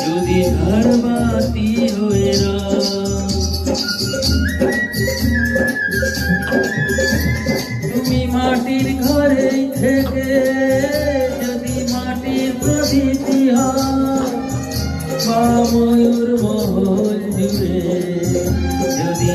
যদি ঝাড়বাতি হয়ে তুমি মাটির ঘরে থেকে যদি মাটির প্রদীপি বা ময়ূর মহল জুড়ে যদি